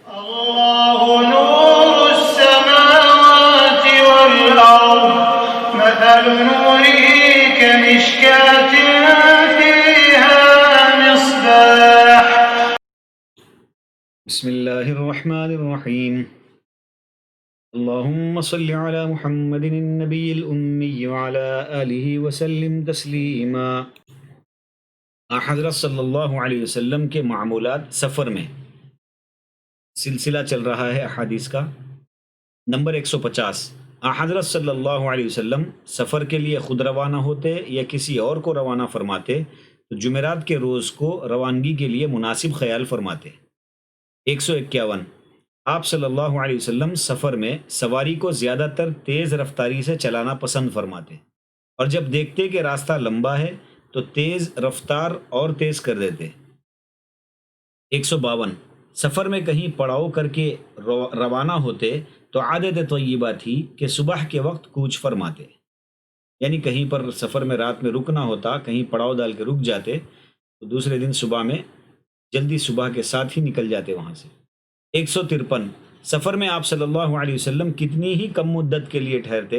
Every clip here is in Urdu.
الله نور السماوات والأرض مثل نوره كمشكاة فيها مصباح. بسم الله الرحمن الرحيم. اللهم صل على محمد النبي الأمي وعلى آله وسلم تسلیما. حضرت صلی اللہ علیہ وسلم کے معمولات سفر میں سلسلہ چل رہا ہے احادیث کا. نمبر 150. حضرت صلی اللہ علیہ وسلم سفر کے لیے خود روانہ ہوتے یا کسی اور کو روانہ فرماتے تو جمعرات کے روز کو روانگی کے لیے مناسب خیال فرماتے. 151. آپ صلی اللہ علیہ وسلم سفر میں سواری کو زیادہ تر تیز رفتاری سے چلانا پسند فرماتے اور جب دیکھتے کہ راستہ لمبا ہے تو تیز رفتار اور تیز کر دیتے. 152. سفر میں کہیں پڑاؤ کر کے روانہ ہوتے تو عادت طیبہ تھی کہ صبح کے وقت کوچ فرماتے، یعنی کہیں پر سفر میں رات میں رکنا ہوتا، کہیں پڑاؤ ڈال کے رک جاتے تو دوسرے دن صبح میں جلدی صبح کے ساتھ ہی نکل جاتے وہاں سے. 153. سفر میں آپ صلی اللہ علیہ وسلم کتنی ہی کم مدت کے لیے ٹھہرتے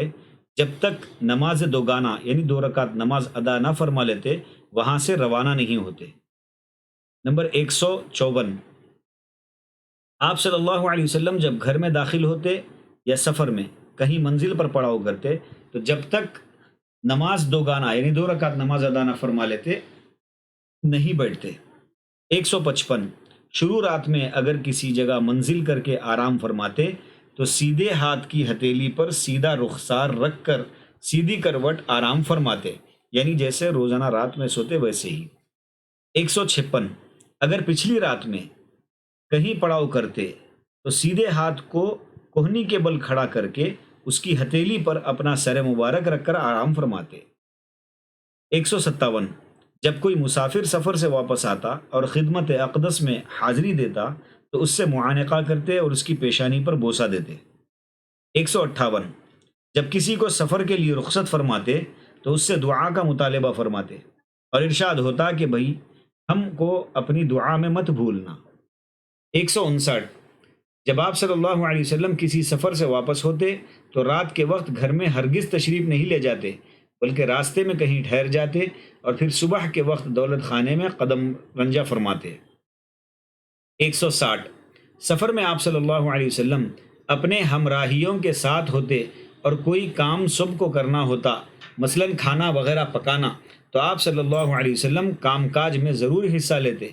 جب تک نماز دوگانہ یعنی 2 رکعت نماز ادا نہ فرما لیتے وہاں سے روانہ نہیں ہوتے. نمبر 154. آپ صلی اللہ علیہ وسلم جب گھر میں داخل ہوتے یا سفر میں کہیں منزل پر پڑاؤ کرتے تو جب تک نماز دوگانہ یعنی 2 رکعت نماز ادا نہ فرما لیتے نہیں بیٹھتے. 155. شروع رات میں اگر کسی جگہ منزل کر کے آرام فرماتے تو سیدھے ہاتھ کی ہتھیلی پر سیدھا رخسار رکھ کر سیدھی کروٹ آرام فرماتے، یعنی جیسے روزانہ رات میں سوتے ویسے ہی. 156. اگر پچھلی رات میں کہیں پڑاؤ کرتے تو سیدھے ہاتھ کو کوہنی کے بل کھڑا کر کے اس کی ہتھیلی پر اپنا سر مبارک رکھ کر آرام فرماتے. 157. جب کوئی مسافر سفر سے واپس آتا اور خدمت اقدس میں حاضری دیتا تو اس سے معانقہ کرتے اور اس کی پیشانی پر بوسہ دیتے. 158. جب کسی کو سفر کے لیے رخصت فرماتے تو اس سے دعا کا مطالبہ فرماتے اور ارشاد ہوتا کہ بھائی ہم کو اپنی دعا میں مت بھولنا. 159. جب آپ صلی اللہ علیہ وسلم کسی سفر سے واپس ہوتے تو رات کے وقت گھر میں ہرگز تشریف نہیں لے جاتے بلکہ راستے میں کہیں ٹھہر جاتے اور پھر صبح کے وقت دولت خانے میں قدم رنجہ فرماتے. 160. سفر میں آپ صلی اللہ علیہ وسلم اپنے ہمراہیوں کے ساتھ ہوتے اور کوئی کام صبح کو کرنا ہوتا مثلا کھانا وغیرہ پکانا تو آپ صلی اللہ علیہ وسلم کام کاج میں ضرور حصہ لیتے.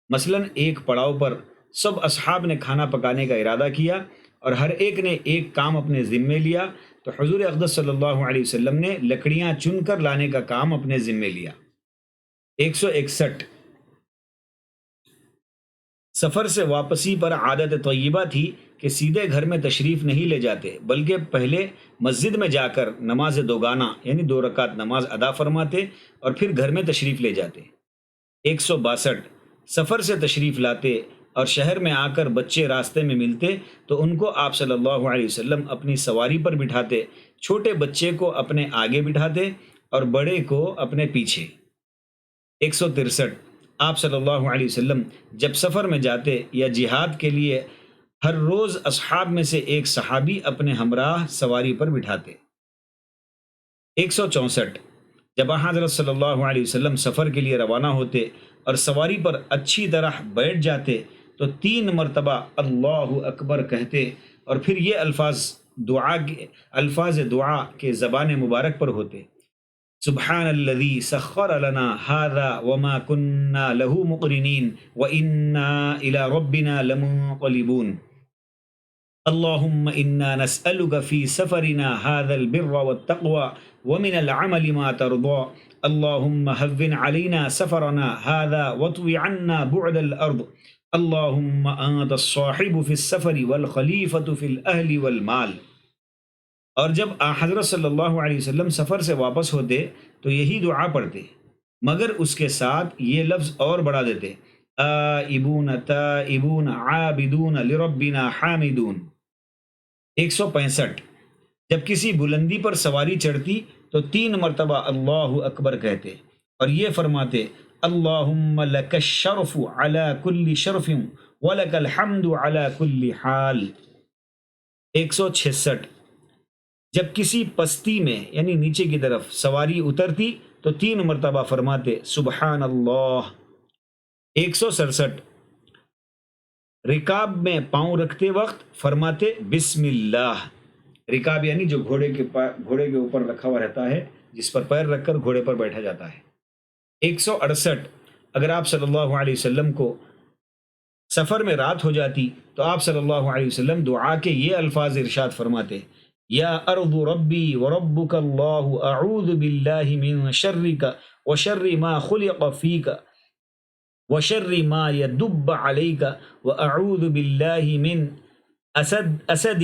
مثلا ایک پڑاؤ پر سب اصحاب نے کھانا پکانے کا ارادہ کیا اور ہر ایک نے ایک کام اپنے ذمے لیا تو حضور اقدس صلی اللہ علیہ وسلم نے لکڑیاں چن کر لانے کا کام اپنے ذمے لیا. 161. سفر سے واپسی پر عادت طیبہ تھی کہ سیدھے گھر میں تشریف نہیں لے جاتے بلکہ پہلے مسجد میں جا کر نماز دوگانہ یعنی 2 رکعت نماز ادا فرماتے اور پھر گھر میں تشریف لے جاتے. 162. سفر سے تشریف لاتے اور شہر میں آ کر بچے راستے میں ملتے تو ان کو آپ صلی اللہ علیہ وسلم اپنی سواری پر بٹھاتے، چھوٹے بچے کو اپنے آگے بٹھاتے اور بڑے کو اپنے پیچھے. 163. آپ صلی اللہ علیہ وسلم جب سفر میں جاتے یا جہاد کے لیے ہر روز اصحاب میں سے ایک صحابی اپنے ہمراہ سواری پر بٹھاتے. 164. جب حضرت صلی اللہ علیہ وسلم سفر کے لیے روانہ ہوتے اور سواری پر اچھی طرح بیٹھ جاتے تو 3 مرتبہ اللہ اکبر کہتے اور پھر یہ الفاظ دعا کے زبان مبارک پر ہوتے: سبحان الذی سخر لنا هذا وما كنا له مقرنین وإنا إلى ربنا لمنقلبون. اللهم إنا نسألك في سفرنا هذا البر والتقوى ومن العمل ما ترضى. اللهم هون علينا سفرنا هذا واطوي عنا بعد الأرض. اللهم أنت الصاحب في السفر والخلیفة في الأهل والمال. اور جب حضرت صلی اللہ علیہ وسلم سفر سے واپس ہوتے تو یہی دعا پڑھتے مگر اس کے ساتھ یہ لفظ اور بڑھا دیتے: آئبون تائبون عابدون لربنا حامدون. 165. جب کسی بلندی پر سواری چڑھتی تو 3 مرتبہ اللہ اکبر کہتے اور یہ فرماتے: اللہم لک الشرف علی کل شرف وَلَكَ الْحَمْدُ عَلَى كُلِّ حَالٍ۔ 166، جب کسی پستی میں یعنی نیچے کی طرف سواری اترتی تو 3 مرتبہ فرماتے سبحان اللہ۔ 167، رکاب میں پاؤں رکھتے وقت فرماتے بسم اللہ۔ رکاب یعنی جو گھوڑے کے اوپر رکھا ہوا رہتا ہے، جس پر پیر رکھ کر گھوڑے پر بیٹھا جاتا ہے۔ 168، اگر آپ صلی اللہ علیہ وسلم کو سفر میں رات ہو جاتی تو آپ صلی اللہ علیہ وسلم دعا کے یہ الفاظ ارشاد فرماتے یا ارض ربی وربک اللہ اعوذ باللہ من شرک وشر ما خلق فیک وشر ما يدب علیک واعوذ باللہ من اسد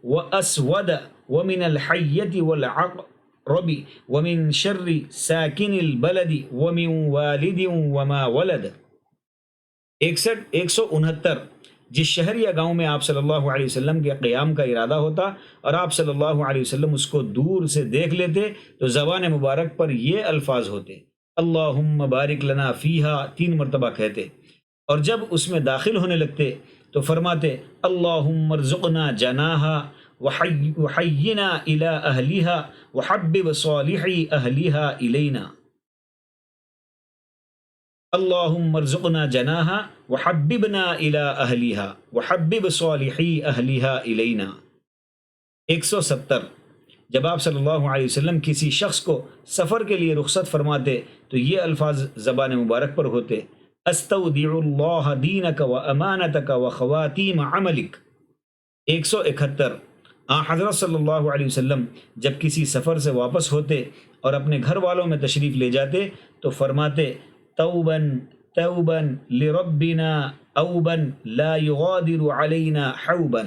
واسود ومن الحیۃ والعقرب ومن شر ساکن البلد ومن والد وما ولد۔ 169، جس شہر یا گاؤں میں آپ صلی اللہ علیہ وسلم کے قیام کا ارادہ ہوتا اور آپ صلی اللہ علیہ وسلم اس کو دور سے دیکھ لیتے تو زبان مبارک پر یہ الفاظ ہوتے اللہم بارک لنا فیہا 3 مرتبہ کہتے، اور جب اس میں داخل ہونے لگتے تو فرماتے اللہم ارزقنا جناہا وحینا الی اہلیہا وحبب صالحی اہلیہا الینا۔ اللہم ارزقنا جناہا وحببنا الی اہلیہا وحبب صالحی اہلیہا الینا۔ 170، جب آپ صلی اللہ علیہ وسلم کسی شخص کو سفر کے لیے رخصت فرماتے تو یہ الفاظ زبان مبارک پر ہوتے استودع اللہ دینک و امانتک و خواتیم عملک۔ 171، حضرت صلی اللہ علیہ وسلم جب کسی سفر سے واپس ہوتے اور اپنے گھر والوں میں تشریف لے جاتے تو فرماتے توبا توبا لربنا اوبا لا یغادر علینا حوبا۔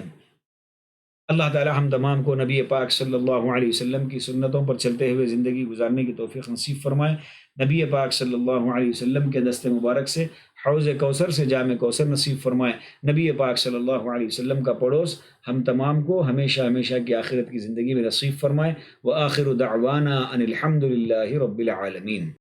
اللہ تعالی ہم تمام کو نبی پاک صلی اللہ علیہ وسلم کی سنتوں پر چلتے ہوئے زندگی گزارنے کی توفیق نصیب فرمائے۔ نبی پاک صلی اللہ علیہ وسلم کے دست مبارک سے حوض کوثر سے جام کوثر نصیب فرمائے۔ نبی پاک صلی اللہ علیہ وسلم کا پڑوس ہم تمام کو ہمیشہ ہمیشہ کی آخرت کی زندگی میں نصیب فرمائے۔ وآخر دعوانا ان الحمد للہ رب العالمین۔